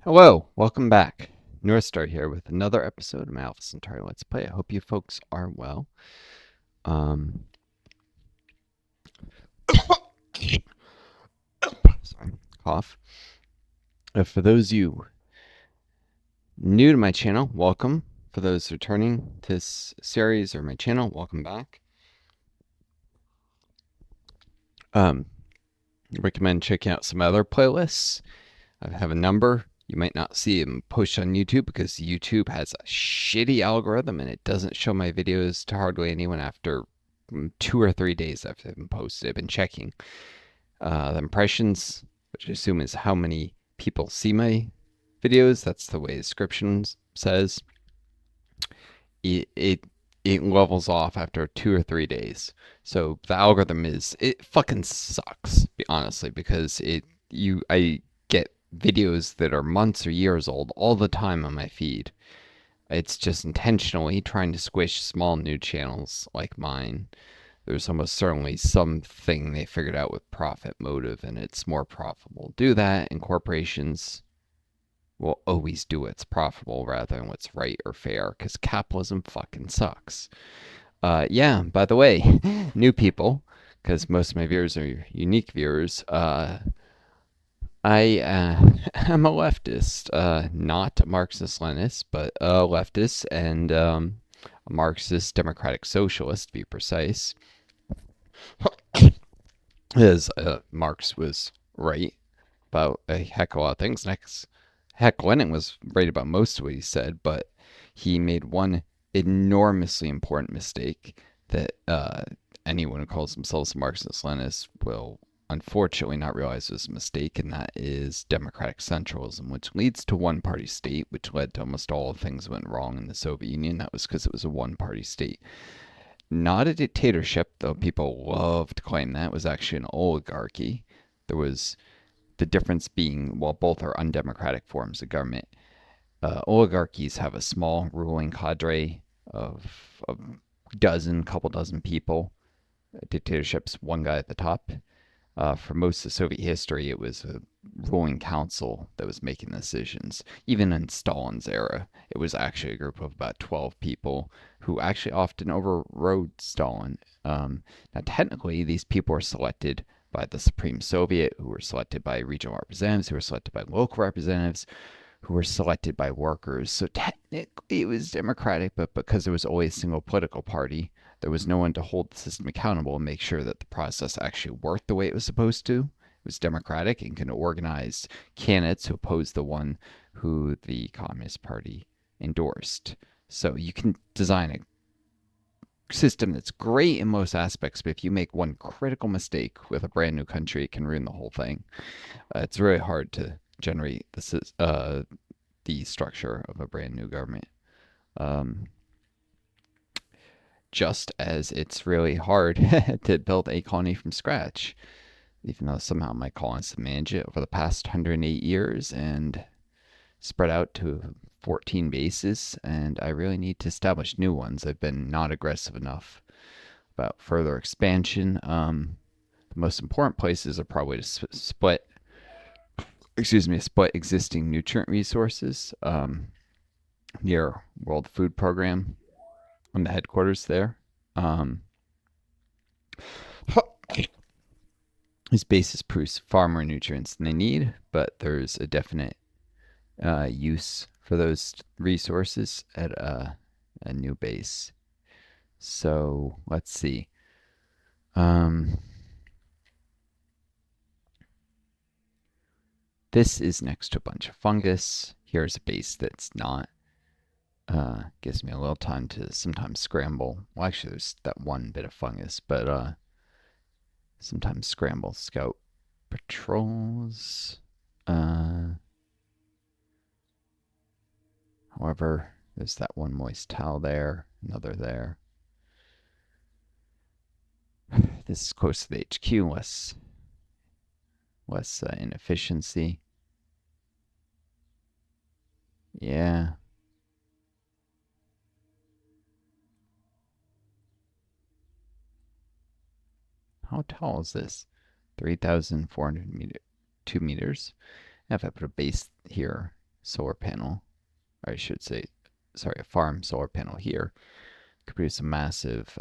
Hello, welcome back. Northstar here with another episode of my Alpha Centauri Let's Play. I hope you folks are well. Um, sorry, cough. For those of you new to my channel, welcome. For those returning to this series or my channel, welcome back. Recommend checking out some other playlists. I have a number. You might not see them pushed on YouTube because YouTube has a shitty algorithm and it doesn't show my videos to hardly anyone after 2 or 3 days after they've been posted. I've been checking the impressions, which I assume is how many people see my videos. That's the way the description says. It levels off after 2 or 3 days. So the algorithm it fucking sucks, honestly, because I get videos that are months or years old all the time on my feed. It's just intentionally trying to squish small new channels like mine. There's almost certainly something they figured out with profit motive, and it's more profitable to do that, and corporations will always do what's profitable rather than what's right or fair, because capitalism fucking sucks. Yeah, by the way, new people, because most of my viewers are unique viewers, I am a leftist, not a Marxist-Leninist, but a leftist and a Marxist democratic socialist, to be precise. As Marx was right about a heck of a lot of things. Heck, Lenin was right about most of what he said, but he made one enormously important mistake that anyone who calls themselves Marxist-Leninist will unfortunately not realize was a mistake, and that is democratic centralism, which leads to one-party state, which led to almost all the things that went wrong in the Soviet Union. That was because it was a one-party state. Not a dictatorship, though people love to claim that. It was actually an oligarchy. There was the difference being, while both are undemocratic forms of government, oligarchies have a small ruling cadre of a couple dozen people. Dictatorships, one guy at the top. For most of Soviet history, it was a ruling council that was making decisions. Even in Stalin's era, it was actually a group of about 12 people who actually often overrode Stalin. Now, technically, these people were selected by the Supreme Soviet, who were selected by regional representatives, who were selected by local representatives, who were selected by workers. So technically, it was democratic, but because there was always a single political party, there was no one to hold the system accountable and make sure that the process actually worked the way it was supposed to. It was democratic and can organize candidates who opposed the one who the Communist Party endorsed. So you can design a system that's great in most aspects, but if you make one critical mistake with a brand new country, it can ruin the whole thing. It's really hard to generate the structure of a brand new government. Um, just as it's really hard to build a colony from scratch, even though somehow my colonists have managed it over the past 108 years and spread out to 14 bases, and I really need to establish new ones. I've been not aggressive enough about further expansion. The most important places are probably to split existing nutrient resources near World Food Program on the headquarters there. These bases produce far more nutrients than they need, but there's a definite use for those resources at a new base. So let's see. This is next to a bunch of fungus. Here's a base that's not. Gives me a little time to sometimes scramble. Well, actually, there's that one bit of fungus, but sometimes scramble scout patrols. However, there's that one moist towel there, another there. This is close to the HQ, less inefficiency. Yeah. How tall is this? 3,402 meters. If I put a base here, solar panel, or I should say, sorry, a farm solar panel here could produce a massive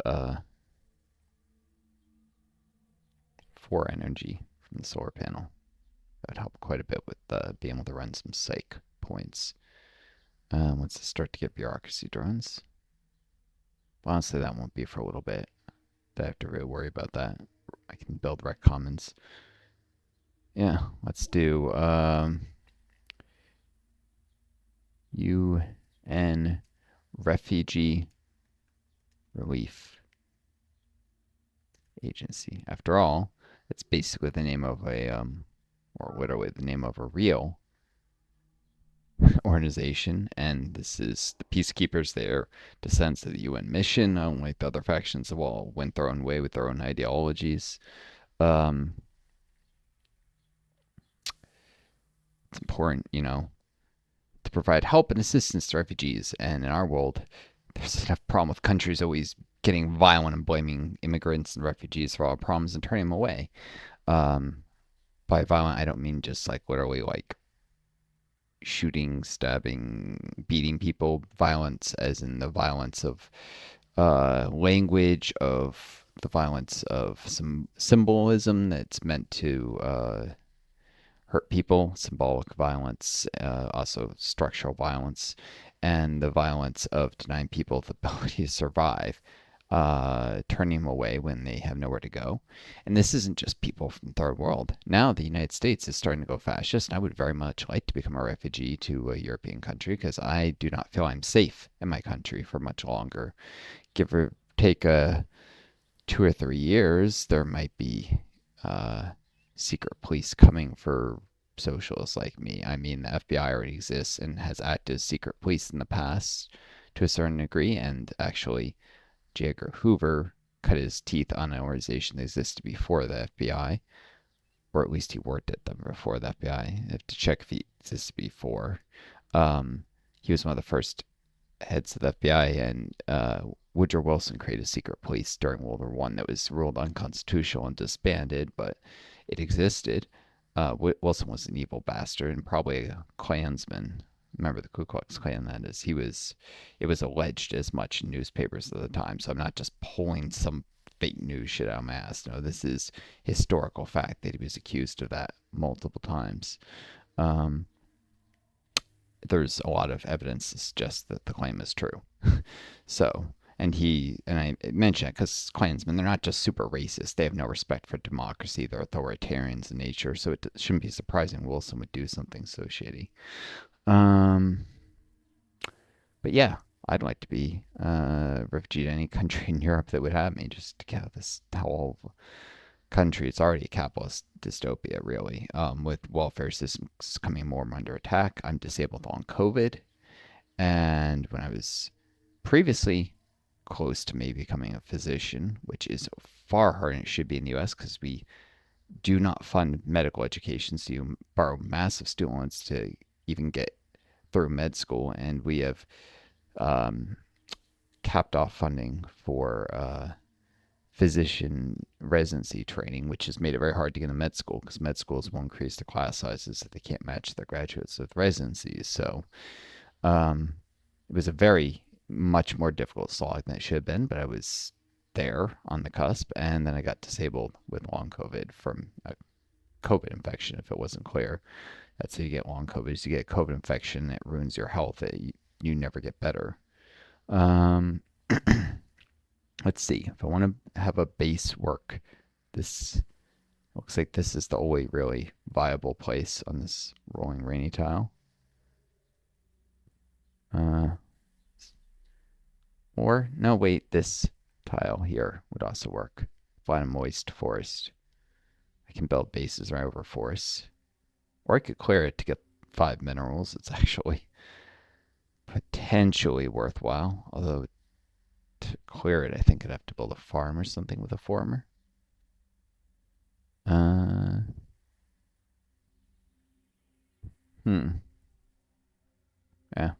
4 energy from the solar panel. That would help quite a bit with being able to run some psych points. Once they start to get bureaucracy drones. Well, honestly, that won't be for a little bit. I have to really worry about that. I can build rec commons. Yeah, let's do UN Refugee Relief Agency. After all, it's basically the name of a or literally the name of a real organization, and this is the Peacekeepers. They're descendants of the UN mission, unlike the other factions have all went their own way with their own ideologies. It's important, to provide help and assistance to refugees. And in our world, there's enough problem with countries always getting violent and blaming immigrants and refugees for all problems and turning them away. By violent, I don't mean just like literally like shooting, stabbing, beating people. Violence, as in the violence of language, of the violence of some symbolism that's meant to hurt people, symbolic violence, also structural violence, and the violence of denying people the ability to survive, turning them away when they have nowhere to go. And this isn't just people from the third world. Now the United States is starting to go fascist, and I would very much like to become a refugee to a European country because I do not feel I'm safe in my country for much longer. Give or take 2 or 3 years, there might be secret police coming for socialists like me. I mean, the FBI already exists and has acted as secret police in the past to a certain degree, and actually, J. Edgar Hoover cut his teeth on an organization that existed before the FBI, or at least he worked at them before the FBI. I have to check if he existed before. He was one of the first heads of the FBI, and Woodrow Wilson created secret police during World War One that was ruled unconstitutional and disbanded, but it existed. Wilson was an evil bastard and probably a Klansman. Remember the Ku Klux Klan? That is, it was alleged as much in newspapers at the time. So I'm not just pulling some fake news shit out of my ass. No, this is historical fact that he was accused of that multiple times. There's a lot of evidence to suggest that the claim is true. So, and I mention it because Klansmen, they're not just super racist. They have no respect for democracy. They're authoritarians in nature. So it shouldn't be surprising Wilson would do something so shady. But yeah, I'd like to be a refugee to any country in Europe that would have me, just to get out of this whole country. It's already a capitalist dystopia, really, with welfare systems coming more under attack. I'm disabled on COVID, and when I was previously close to maybe becoming a physician, which is far harder than it should be in the U.S. because we do not fund medical education, so you borrow massive student loans to even get through med school, and we have capped off funding for physician residency training, which has made it very hard to get into med school because med schools will increase the class sizes so they can't match their graduates with residencies. So it was a very much more difficult slog than it should have been, but I was there on the cusp, and then I got disabled with long COVID from a COVID infection. If it wasn't clear, that's how you get long COVID. Is you get a COVID infection, it ruins your health. You never get better. Let's see. If I want to have a base work, this looks like this is the only really viable place on this rolling rainy tile. Or, no, wait, this tile here would also work. Flat and moist forest. I can build bases right over forests. Or I could clear it to get 5 minerals. It's actually potentially worthwhile. Although, to clear it, I think I'd have to build a farm or something with a farmer. Yeah.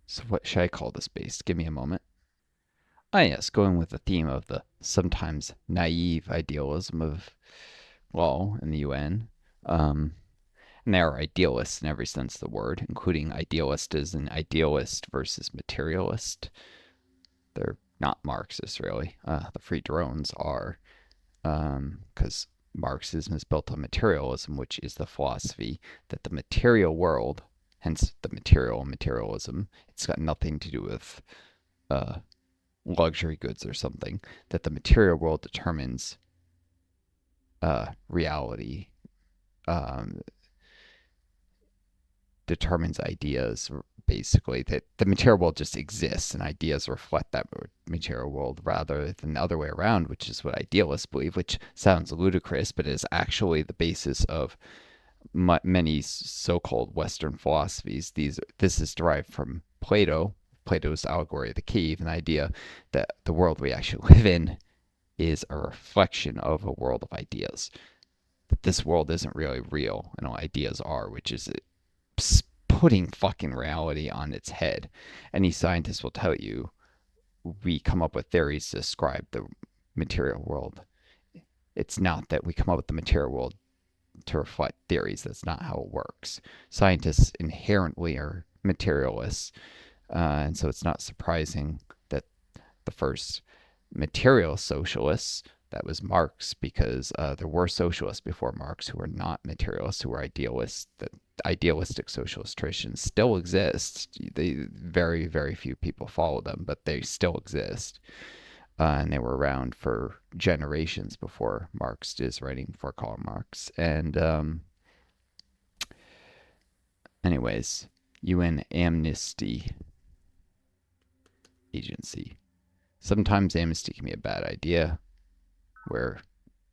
So what should I call this base? Give me a moment. Ah, yes, going with the theme of the sometimes naive idealism of law in the UN. And they are idealists in every sense of the word, including idealist as an idealist versus materialist. They're not Marxists, really. The free drones are, because Marxism is built on materialism, which is the philosophy that the material world, hence the materialism, it's got nothing to do with luxury goods or something, that the material world determines reality, um, determines ideas, basically, that the material world just exists and ideas reflect that material world rather than the other way around, which is what idealists believe, which sounds ludicrous, but is actually the basis of many so-called Western philosophies. This is derived from Plato's allegory of the cave, and the idea that the world we actually live in is a reflection of a world of ideas. But this world isn't really real, and all ideas are, which is putting fucking reality on its head. Any scientist will tell you we come up with theories to describe the material world. It's not that we come up with the material world to reflect theories. That's not how it works. Scientists inherently are materialists, and so it's not surprising that the first material socialists, that was Marx, because there were socialists before Marx who were not materialists, who were idealists. That idealistic socialist traditions still exist. Very, very few people follow them, but they still exist. And they were around for generations before Marx is writing, before Karl Marx. And anyways, UN Amnesty Agency. Sometimes amnesty can be a bad idea, where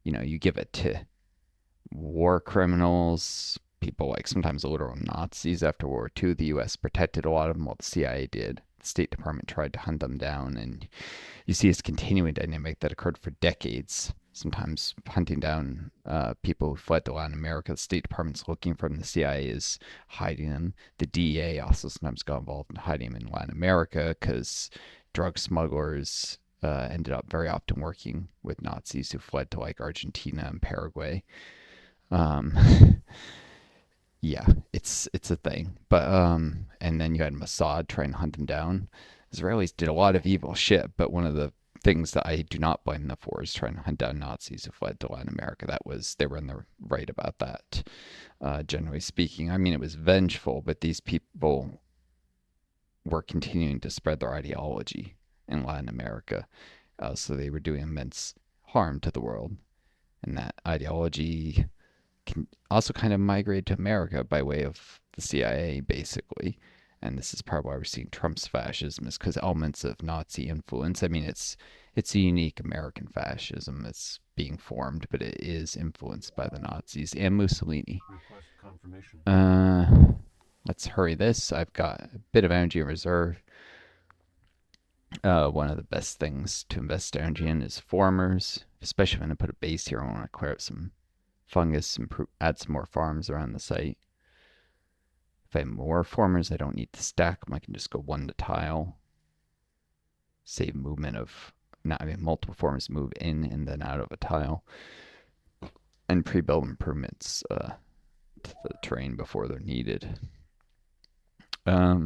you give it to war criminals, people like sometimes literal Nazis. After World War II, the U.S. protected a lot of them, while the CIA did. The State Department tried to hunt them down, and you see this continuing dynamic that occurred for decades. Sometimes hunting down people who fled to Latin America. The State Department's looking for them. The CIA is hiding them. The DEA also sometimes got involved in hiding them in Latin America because drug smugglers ended up very often working with Nazis who fled to like Argentina and Paraguay. Yeah, it's a thing. But and then you had Mossad trying to hunt them down. Israelis did a lot of evil shit, but one of the things that I do not blame them for is trying to hunt down Nazis who fled to Latin America. They were in the right about that. Generally speaking, I mean, it was vengeful, but these people were continuing to spread their ideology in Latin America, so they were doing immense harm to the world, and that ideology can also kind of migrate to America by way of the CIA, basically. And this is part of why we're seeing Trump's fascism, is because elements of Nazi influence. I mean, it's a unique American fascism that's being formed, but it is influenced by the Nazis and Mussolini. Request confirmation. Let's hurry this. I've got a bit of energy in reserve. One of the best things to invest energy in is formers, especially if I'm going to put a base here. I want to clear out some fungus and add some more farms around the site. If I have more formers, I don't need to stack them. I can just go one to tile. Save movement of not having multiple formers move in and then out of a tile. And pre-build improvements to the terrain before they're needed. I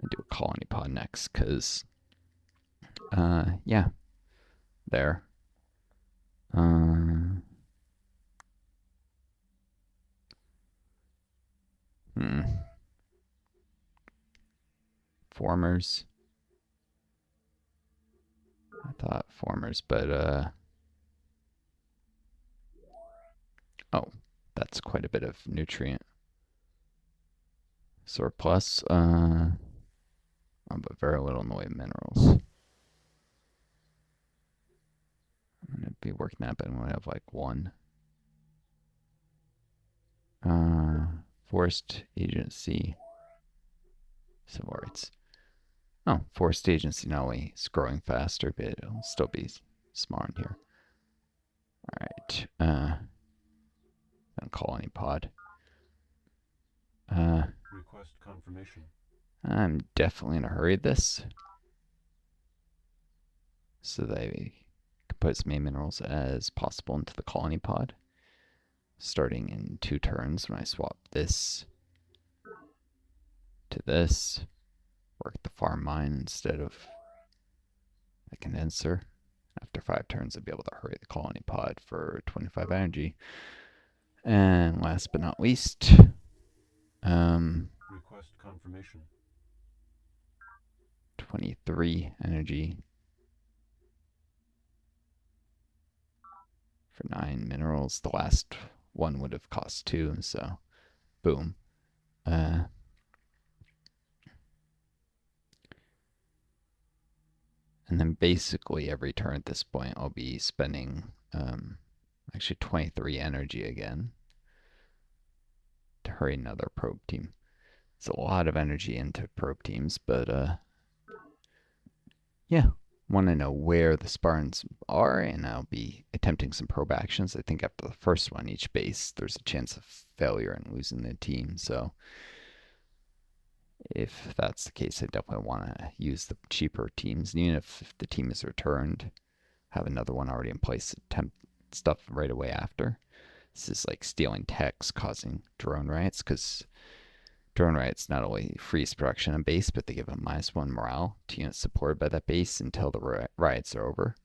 do a colony pod next because, yeah, there. Formers. I thought formers, but oh, that's quite a bit of nutrient surplus. But very little in the way of minerals. I'm gonna be working that, but I'm gonna have like one. Forest agency, civil rights. Oh, forest agency not only is growing faster, but it'll still be smart here. All right. Then colony pod. Request confirmation. I'm definitely in a hurry with this, so they can put as many minerals as possible into the colony pod, starting in 2 turns when I swap this to this. Work the farm mine instead of the condenser. After 5 turns, I'll be able to hurry the colony pod for 25 energy. And last but not least, Request confirmation. 23 energy for 9 minerals. The last one would have cost 2, so boom. And then basically every turn at this point, I'll be spending actually 23 energy again to hurry another probe team. It's a lot of energy into probe teams, but yeah, want to know where the Spartans are, and I'll be attempting some probe actions. I think after the first one, each base, there's a chance of failure and losing the team. So if that's the case, I definitely want to use the cheaper teams. And even if the team is returned, have another one already in place to attempt stuff right away after. This is like stealing techs, causing drone riots, because drone riots not only freeze production on base, but they give a -1 morale to units supported by that base until the riots are over.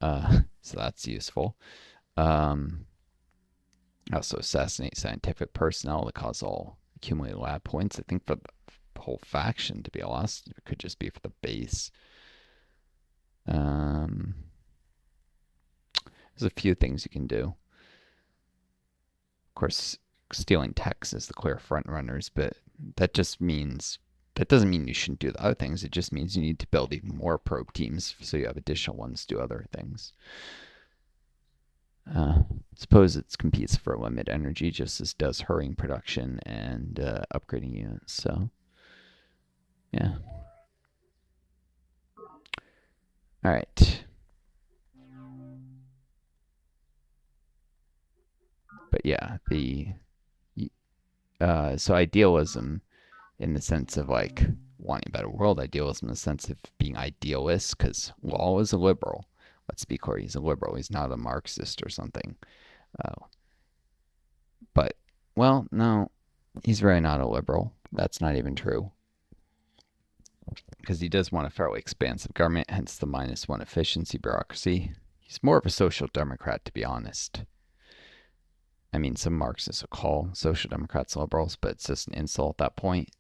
So that's useful. Also assassinate scientific personnel to cause all accumulated lab points. I think for the whole faction to be lost, it could just be for the base. There's a few things you can do. Of course, stealing techs is the clear front runners, but that doesn't mean you shouldn't do the other things. It just means you need to build even more probe teams so you have additional ones to do other things. Suppose it competes for limited energy just as does hurrying production and upgrading units. So yeah. All right. But yeah, so idealism in the sense of like wanting a better world, idealism in the sense of being idealist, because Law is a liberal. Let's be clear, he's a liberal. He's not a Marxist or something. But, well, no, he's really not a liberal. That's not even true. Because he does want a fairly expansive government, hence the -1 efficiency bureaucracy. He's more of a social democrat, to be honest. I mean, some Marxists will call social democrats liberals, but it's just an insult at that point.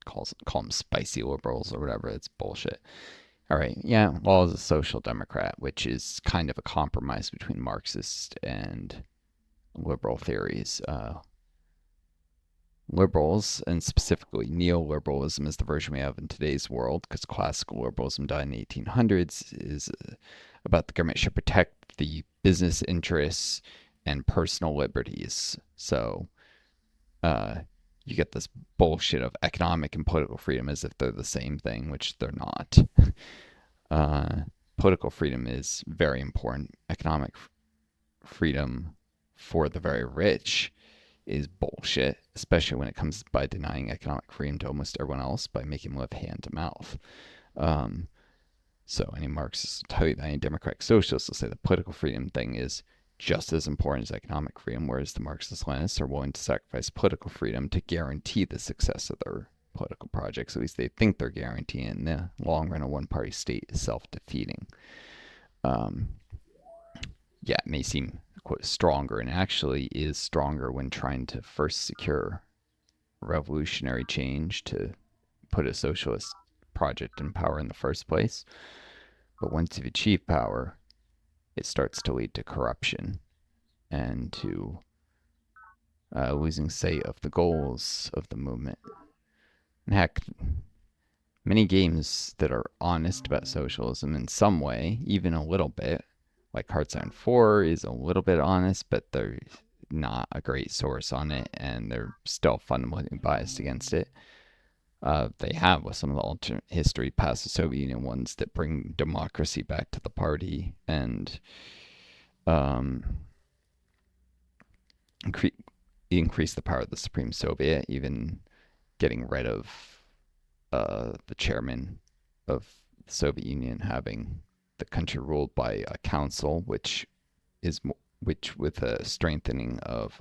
Call them spicy liberals or whatever. It's bullshit. All right, yeah, Law is a social democrat, which is kind of a compromise between Marxist and liberal theories. Liberals, and specifically neoliberalism, is the version we have in today's world, because classical liberalism died in the 1800s, is about the government should protect the business interests and personal liberties. So you get this bullshit of economic and political freedom as if they're the same thing, which they're not. Political freedom is very important. Economic freedom for the very rich is bullshit, especially when it comes by denying economic freedom to almost everyone else by making them live hand to mouth. So any Marxists will tell you that, any democratic socialists will say the political freedom thing is just as important as economic freedom, whereas the Marxist-Leninists are willing to sacrifice political freedom to guarantee the success of their political projects. At least they think they're guaranteeing. In the long run, a one-party state is self-defeating. Yeah, it may seem quote stronger, and actually is stronger when trying to first secure revolutionary change to put a socialist project in power in the first place. But once you've achieved power, it starts to lead to corruption and to losing sight of the goals of the movement. And heck, many games that are honest about socialism in some way, even a little bit, like Hearthstone 4 is a little bit honest, but they're not a great source on it, and they're still fundamentally biased against it. They have with some of the alternate history past the Soviet Union ones that bring democracy back to the party and increase the power of the Supreme Soviet, even getting rid of the chairman of the Soviet Union having the country ruled by a council, which with a strengthening of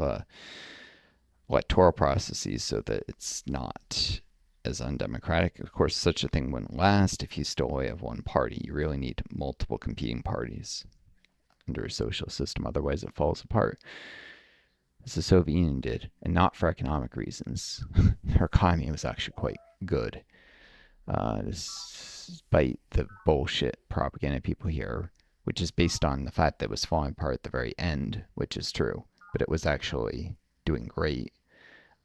electoral processes so that it's not as undemocratic. Of course, such a thing wouldn't last if you still only have one party. You really need multiple competing parties under a social system, otherwise it falls apart, as the Soviet Union did, and not for economic reasons. Their economy was actually quite good, despite the bullshit propaganda people hear, which is based on the fact that it was falling apart at the very end, which is true, but it was actually doing great.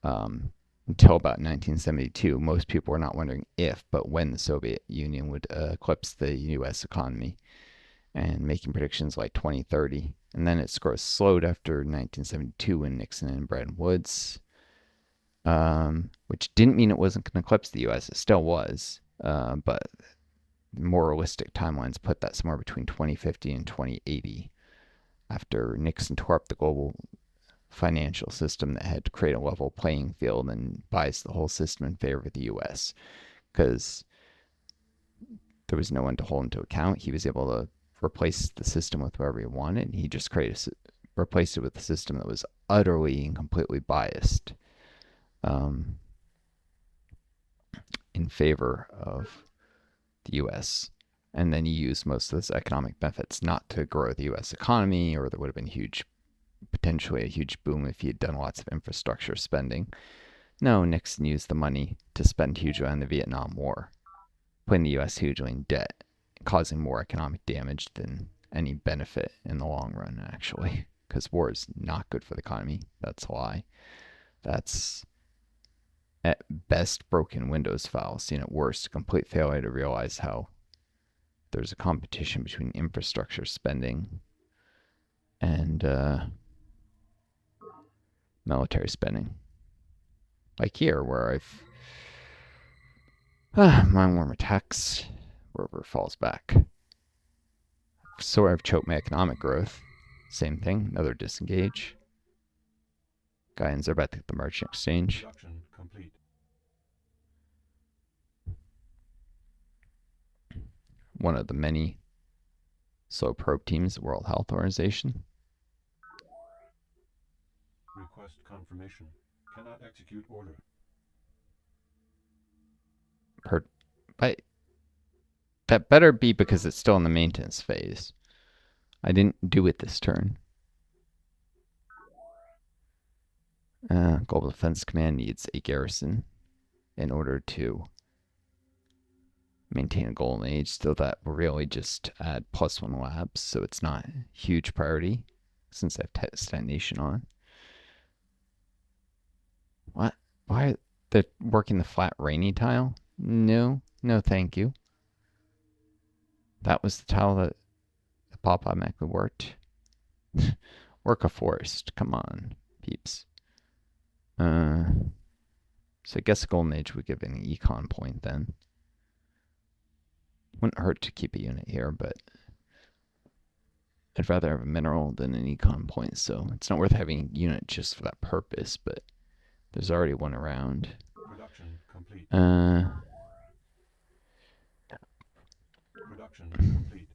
Until about 1972, most people were not wondering if, but when the Soviet Union would eclipse the U.S. economy, and making predictions like 2030. And then its growth slowed after 1972 when Nixon and Bretton Woods, which didn't mean it wasn't going to eclipse the U.S. It still was, but more realistic timelines put that somewhere between 2050 and 2080 after Nixon tore up the global financial system that had to create a level playing field and bias the whole system in favor of the U.S. because there was no one to hold into account. He was able to replace the system with whatever he wanted, and he just replaced it with a system that was utterly and completely biased in favor of the U.S. And then he used most of those economic benefits not to grow the U.S. economy, or there would have been potentially a huge boom if he had done lots of infrastructure spending. No, Nixon used the money to spend hugely on the Vietnam War, putting the U.S. hugely in debt, causing more economic damage than any benefit in the long run, actually, because war is not good for the economy. That's a lie. That's at best broken Windows fallacy, and at worst, a complete failure to realize how there's a competition between infrastructure spending and military spending. Like here, where Mindworm attacks, rover falls back. So I've choked my economic growth. Same thing, another disengage. Guys are about to get the merchant exchange. Production complete. One of the many slow probe teams of the World Health Organization. Request confirmation. Cannot execute order. But that better be because it's still in the maintenance phase. I didn't do it this turn. Global Defense Command needs a garrison in order to maintain a golden age, so that will really just add +1 labs, so it's not a huge priority since I have stagnation on. What? Why? They're working the flat rainy tile? No, thank you. That was the tile that the pop automatically worked. Work a forest. Come on, peeps. So I guess Golden Age would give an econ point then. Wouldn't hurt to keep a unit here, but I'd rather have a mineral than an econ point, so it's not worth having a unit just for that purpose, but there's already one around. Production complete. Production complete.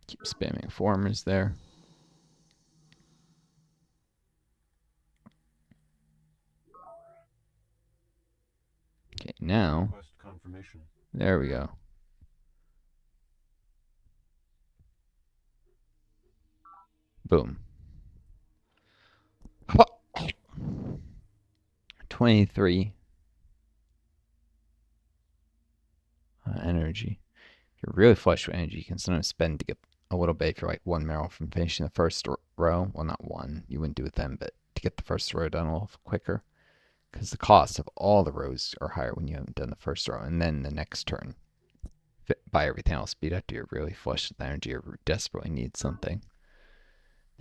Keep spamming formers there. Okay, now, Request confirmation. there we go. Boom. 23 energy. If you're really flush with energy, you can sometimes spend to get a little bit if you're like one mineral from finishing the first row. Well, not one. You wouldn't do it then, but to get the first row done a little quicker. Because the cost of all the rows are higher when you haven't done the first row. And then the next turn, buy everything else. Speed up to you're really flush with energy or desperately need something.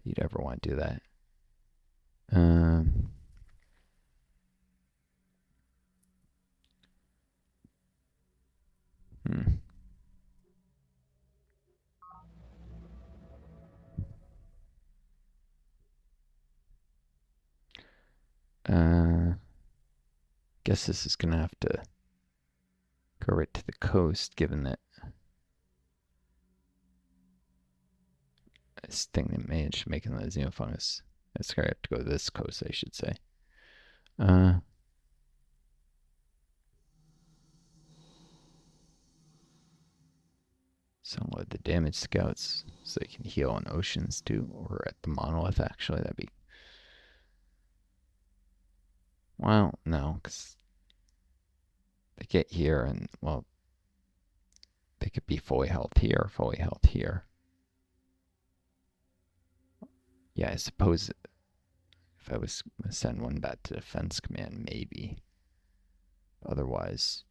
You'd ever want to do that. Guess this is gonna have to go right to the coast, given that this thing they managed making the Xenofungus. It's gonna have to go to this coast, I should say. Some of the damage scouts so they can heal on oceans too, or at the monolith actually. That'd be. Well, no, because they get here and, well, they could be fully health here, fully health here. Yeah, I suppose if I was going to send one back to defense command, maybe. Otherwise,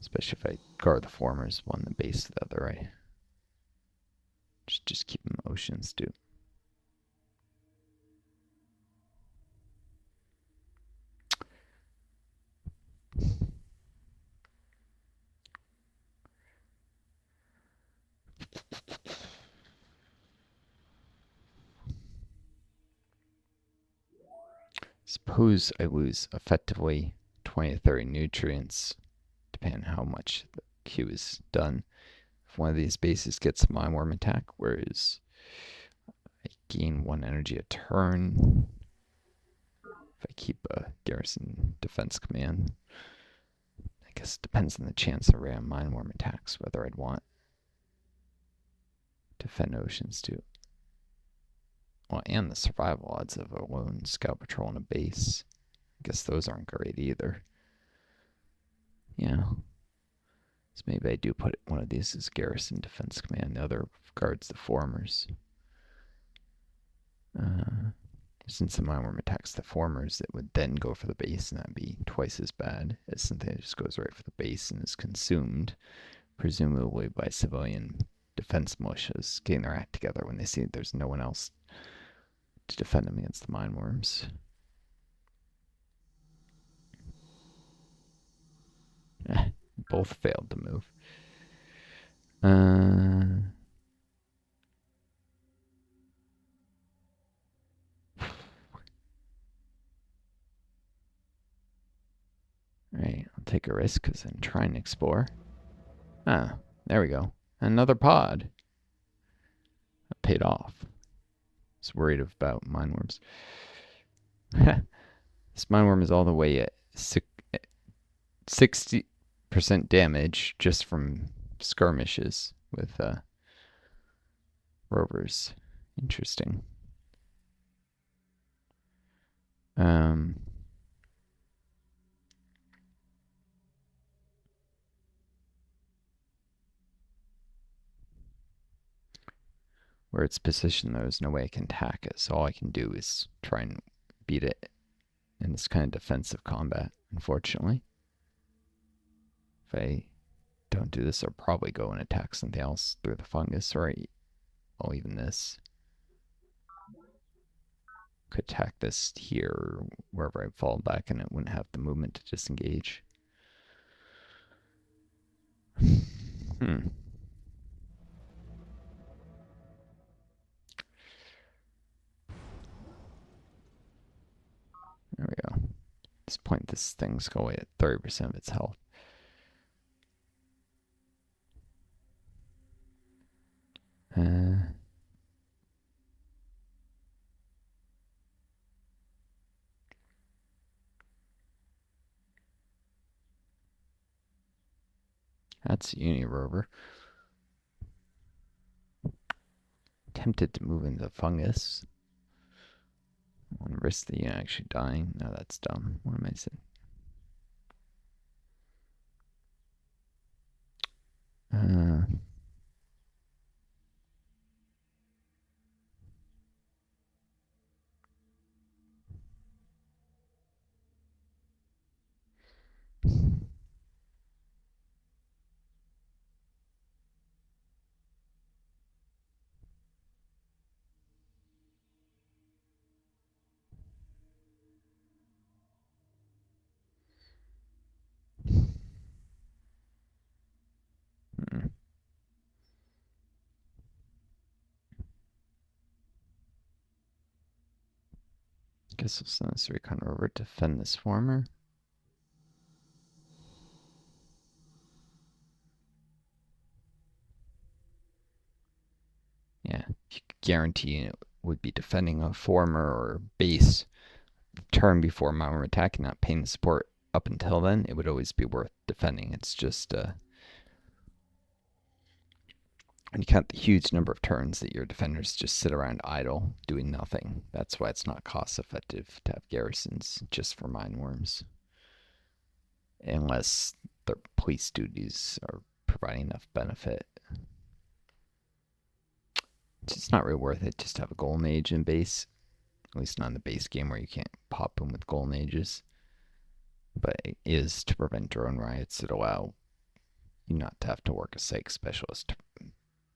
especially if I guard the formers, one the base the other, right? Just keep them oceans too. Suppose I lose effectively 20 to 30 nutrients, depending on how much the queue is done. If one of these bases gets a Mindworm attack, whereas I gain 1 energy a turn. If I keep a garrison defense command, I guess it depends on the chance of random Mindworm attacks, whether I'd want to defend oceans too. Well, and the survival odds of a lone scout patrol in a base. I guess those aren't great either. Yeah. So maybe I do put one of these as garrison defense command. The other guards the formers. Since the Mindworm attacks the formers, it would then go for the base, and that'd be twice as bad as something that just goes right for the base and is consumed, presumably by civilian defense militias getting their act together when they see that there's no one else to defend them against the Mindworms. Both failed to move. Alright, I'll take a risk because I'm trying to explore. Ah, there we go. Another pod. That paid off. I was worried about Mindworms. This Mindworm is all the way at 60% damage just from skirmishes with rovers. Interesting. Where it's positioned, there's no way I can attack it, so all I can do is try and beat it in this kind of defensive combat, unfortunately. If I don't do this, I'll probably go and attack something else through the fungus, or even this. Could attack this here, or wherever I fall back, and it wouldn't have the movement to disengage. There we go. At this point, this thing's going away at 30% of its health. That's a uni rover. Tempted to move into the fungus. I want to risk the unit actually dying. No, that's dumb. What am I saying? Guess we'll send this recon rover to defend this former. Yeah, guarantee it would be defending a former or base turn before Mindworm attack and not paying the support up until then, it would always be worth defending. It's just when you count the huge number of turns that your defenders just sit around idle doing nothing, that's why it's not cost effective to have garrisons just for Mindworms. Unless their police duties are providing enough benefit. It's just not really worth it just to have a golden age in base. At least not in the base game where you can't pop them with golden ages. But it is to prevent drone riots that allow you not to have to work a psych specialist to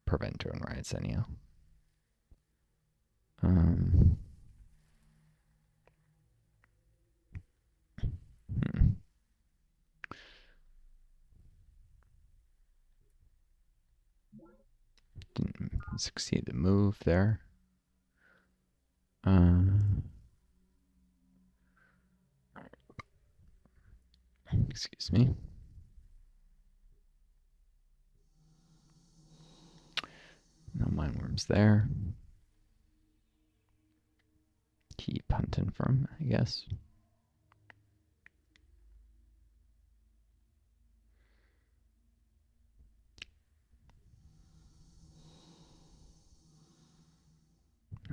prevent drone riots anyhow. Didn't succeed to move there. Excuse me. No Mindworms there. Keep hunting for him, I guess.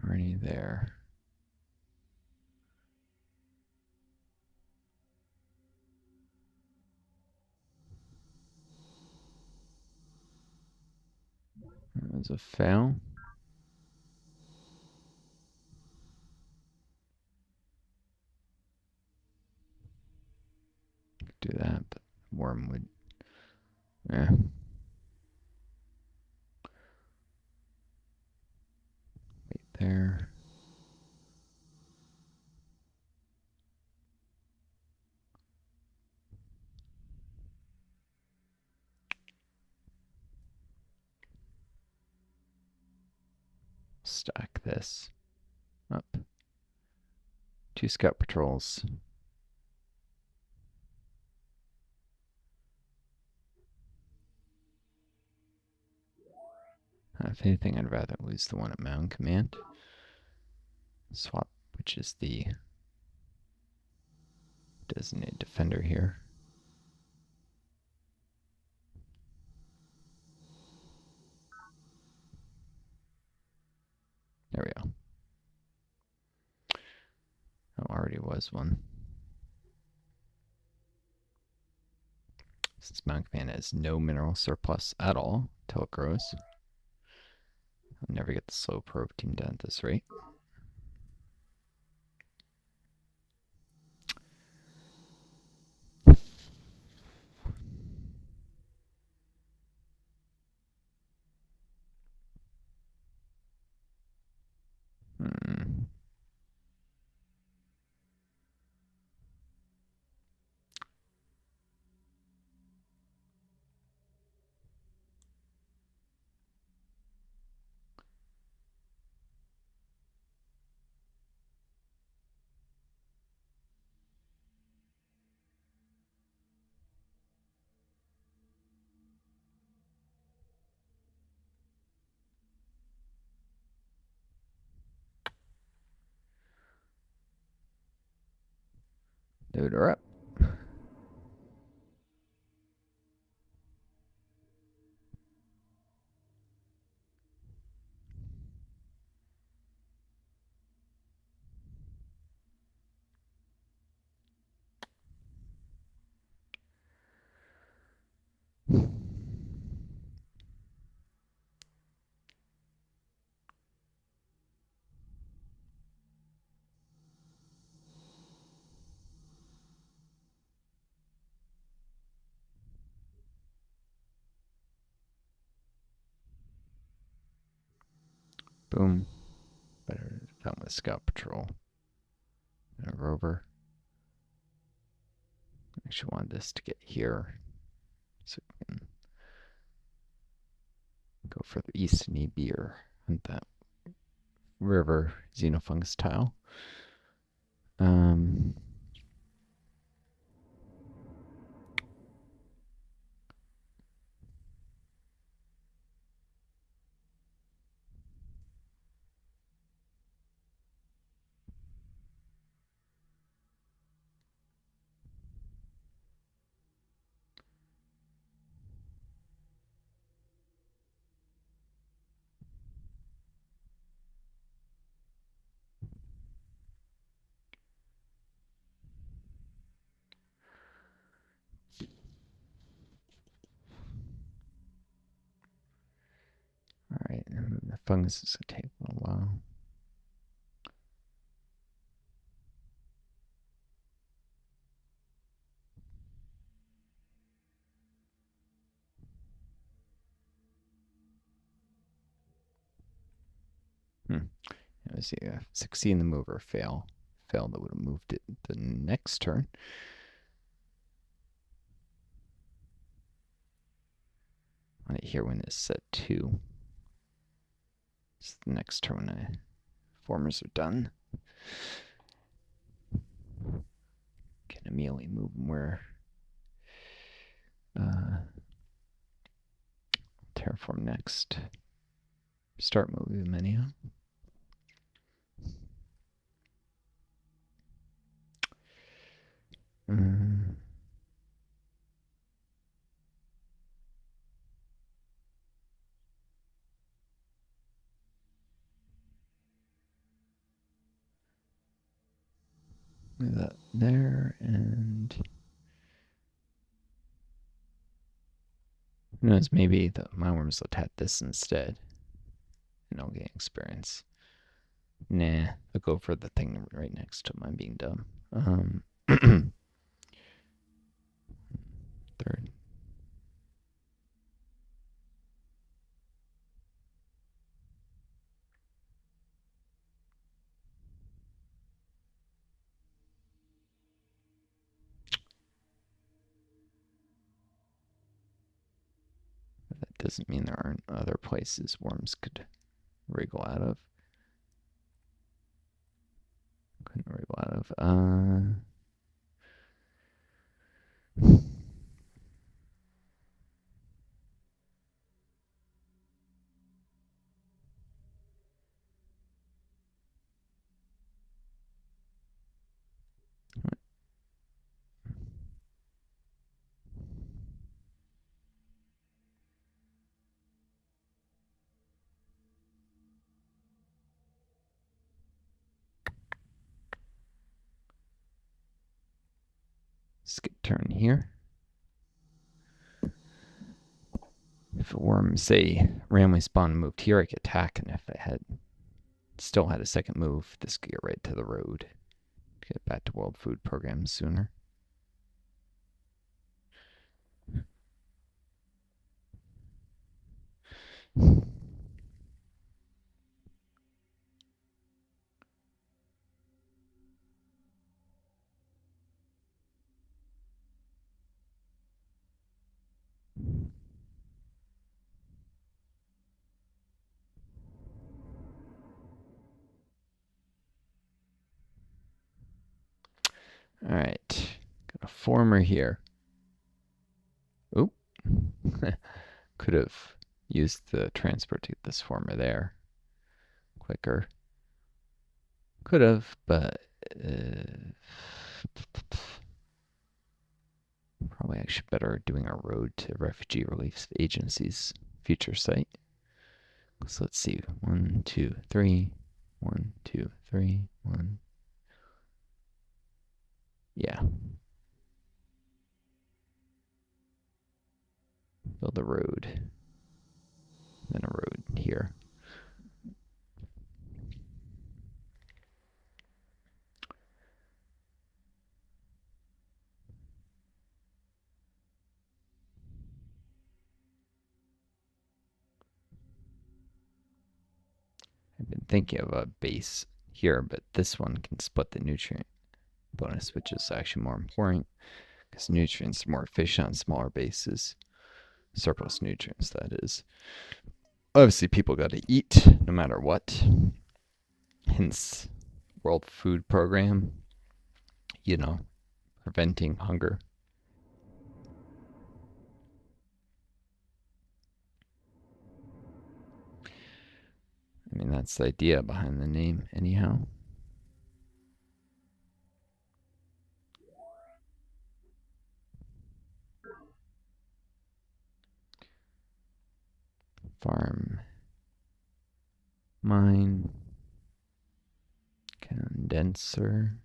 Already there. That was a fail. Do that, but worm would. Yeah. Wait there. Stack this up. 2 scout patrols. If anything, I'd rather lose the one at Mound Command. Swap, which is the designated defender here. There we go. Oh, already was one. Since Mound Command has no mineral surplus at all until it grows. I'll never get the slow probe team done at this rate. Load her up. Boom. Better come with Scout Patrol. And a rover. I actually wanted this to get here. So we can go further east and EB or hunt that river Xenofungus tile. Fungus is going to take a little while. Let's see, succeed in the move or fail. Fail, that would have moved it the next turn. On it here when it's set 2. It's the next turn when formers are done. Can immediately move them where terraform next. Start moving menu. Move that there, and who knows, maybe the Mindworms will attack this instead, and I'll get experience. Nah, I'll go for the thing right next to mine being dumb. Third. That doesn't mean there aren't other places worms could wriggle out of. Couldn't wriggle out of. Skip turn here. If a worm, say, randomly spawned and moved here, I could attack, and if it had still had a second move, this could get right to the road. Get back to World Food Program sooner. All right, got a former here. Oop. Could have used the transport to get this former there quicker. Could have, but probably actually better doing our road to Refugee Relief Agency's future site. So let's see. 1, 2, 3. 1, 2, 3. 1. Yeah. Build a road. Then a road here. I've been thinking of a base here, but this one can split the nutrient bonus, which is actually more important because nutrients are more efficient on smaller bases. Surplus nutrients, that is. Obviously, people got to eat no matter what. Hence, World Food Program, preventing hunger. I mean, that's the idea behind the name, anyhow. Farm, mine, condenser.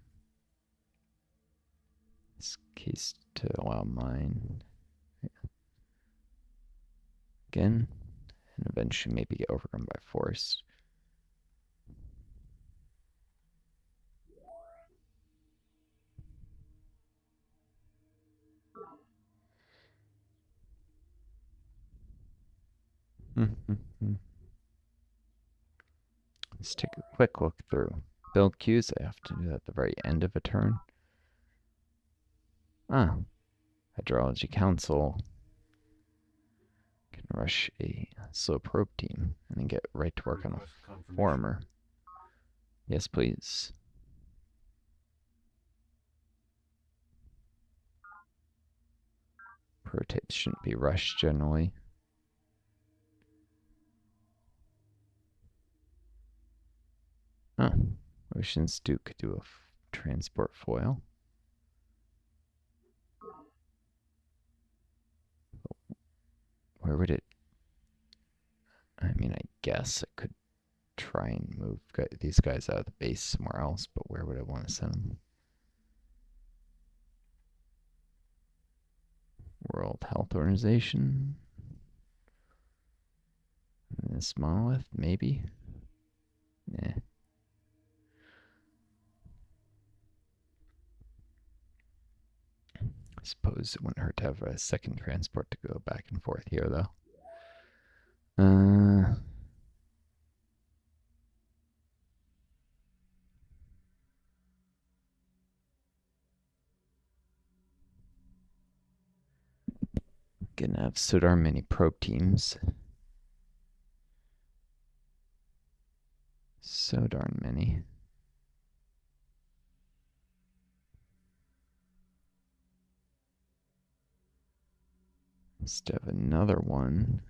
This case to allow mine. Again, and eventually maybe get overrun by forest. Let's take a quick look through build queues. I have to do that at the very end of a turn. Hydrology Council can rush a slow probe team and then get right to work on a former. Yes, please. Prototypes shouldn't be rushed generally. Ocean's Duke could do a transport foil. Where would it... I mean, I guess I could try and move these guys out of the base somewhere else, but where would I want to send them? World Health Organization. This monolith, maybe? Nah. I suppose it wouldn't hurt to have a second transport to go back and forth here, though. Gonna have so darn many probe teams. So darn many. Let's have another one.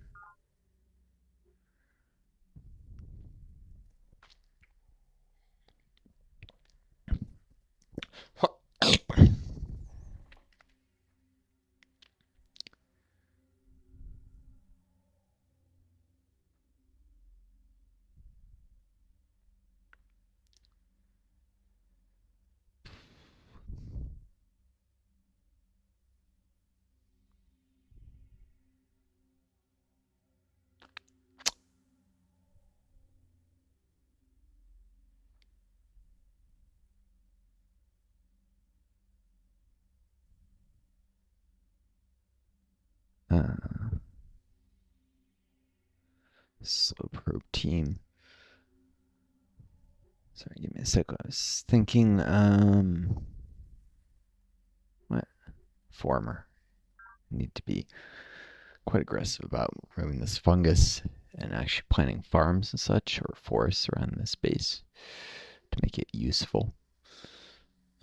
Slow probe team. Sorry, give me a sec. I was thinking, what? Former. Need to be quite aggressive about removing this fungus and actually planting farms and such, or forests around this base to make it useful.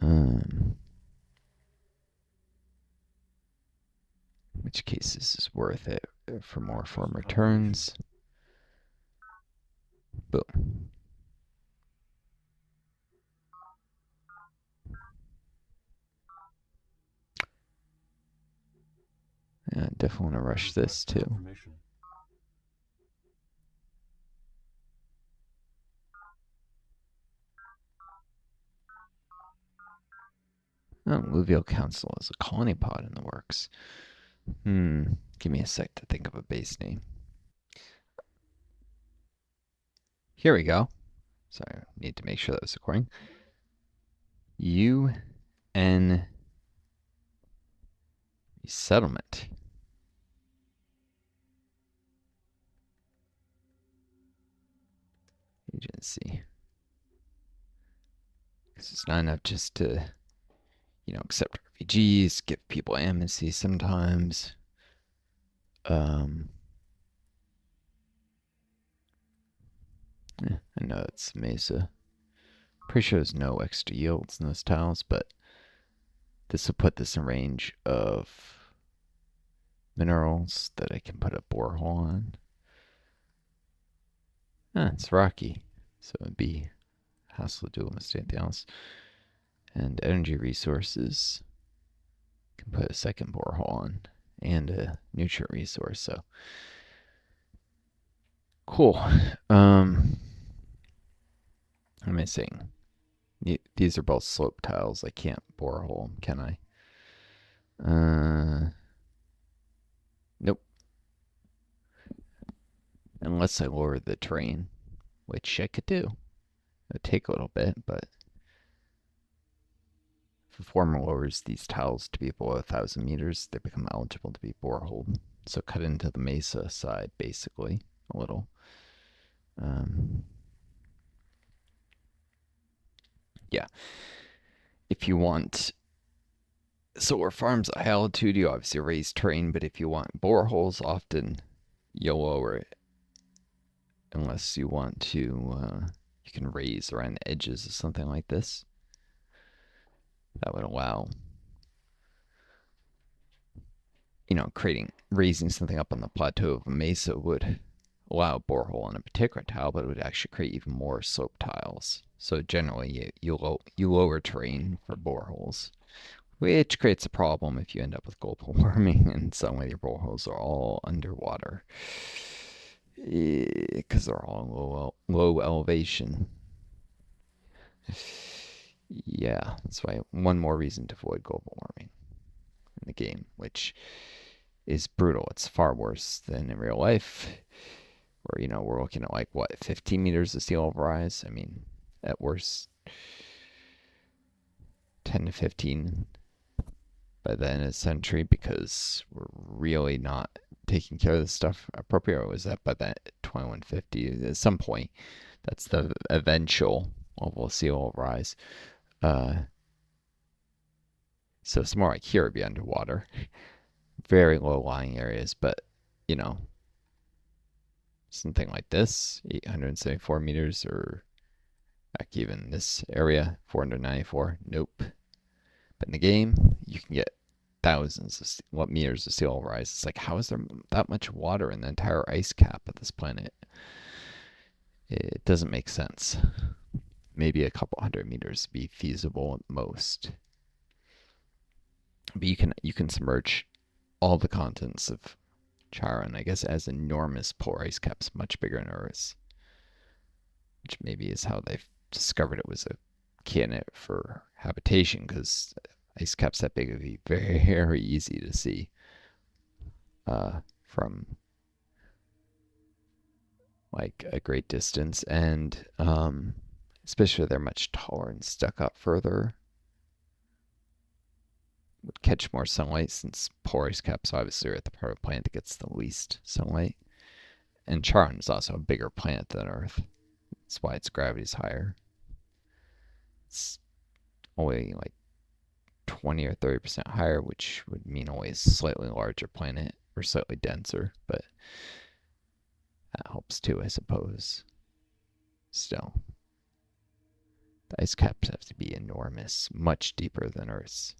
In which case this is worth it for more farm returns. Boom. Yeah, definitely want to rush this too. Alluvial Council is a colony pod in the works. Give me a sec to think of a base name. Here we go. Sorry, I need to make sure that was recording. UN Resettlement. Agency. Because it's not enough just to, accept refugees, give people amnesty sometimes. I know it's Mesa. Pretty sure there's no extra yields in those tiles, but this will put this in range of minerals that I can put a borehole on. It's rocky, so it'd be hassle to do almost anything else. And energy resources, can put a second borehole on, and a nutrient resource. So cool. What am I saying? These are both slope tiles. I can't borehole them, can I? Nope. Unless I lower the terrain, which I could do. It would take a little bit, but if the former lowers these tiles to be below 1,000 meters, they become eligible to be boreholed. So cut into the mesa side, basically, a little. Yeah. If you want solar farms at high altitude, you obviously raise terrain, but if you want boreholes, often you'll lower it. Unless you want to, you can raise around the edges of something like this. That would allow, raising something up on the plateau of a mesa would allow a borehole on a particular tile, but it would actually create even more slope tiles. So generally, you lower terrain for boreholes, which creates a problem if you end up with global warming and suddenly your boreholes are all underwater because they're all low elevation. Yeah, that's why one more reason to avoid global warming in the game, which is brutal. It's far worse than in real life, where we're looking at like what 15 meters of sea level rise. I mean, at worst 10 to 15 by the end of the century, because we're really not taking care of this stuff appropriately. Or was that by that 2150? At some point, that's the eventual level of sea level rise. So it's more like here would be underwater, very low lying areas, but you know, something like this, 874 meters, or back even this area, 494. Nope. But in the game, you can get thousands of meters of sea level rise. It's like, how is there that much water in the entire ice cap of this planet? It doesn't make sense. Maybe a couple hundred meters would be feasible at most. But you can submerge all the contents of Charon, I guess, as enormous polar ice caps, much bigger than Earth's, which maybe is how they've discovered it was a candidate for habitation, because ice caps that big would be very, very easy to see from like a great distance, and especially they're much taller and stuck up further, would catch more sunlight, since polar ice caps obviously are at the part of the planet that gets the least sunlight. And Charon is also a bigger planet than Earth. That's why its gravity is higher. It's only like 20 or 30% higher, which would mean only a slightly larger planet or slightly denser, but that helps too, I suppose. Still, the ice caps have to be enormous, much deeper than Earth's.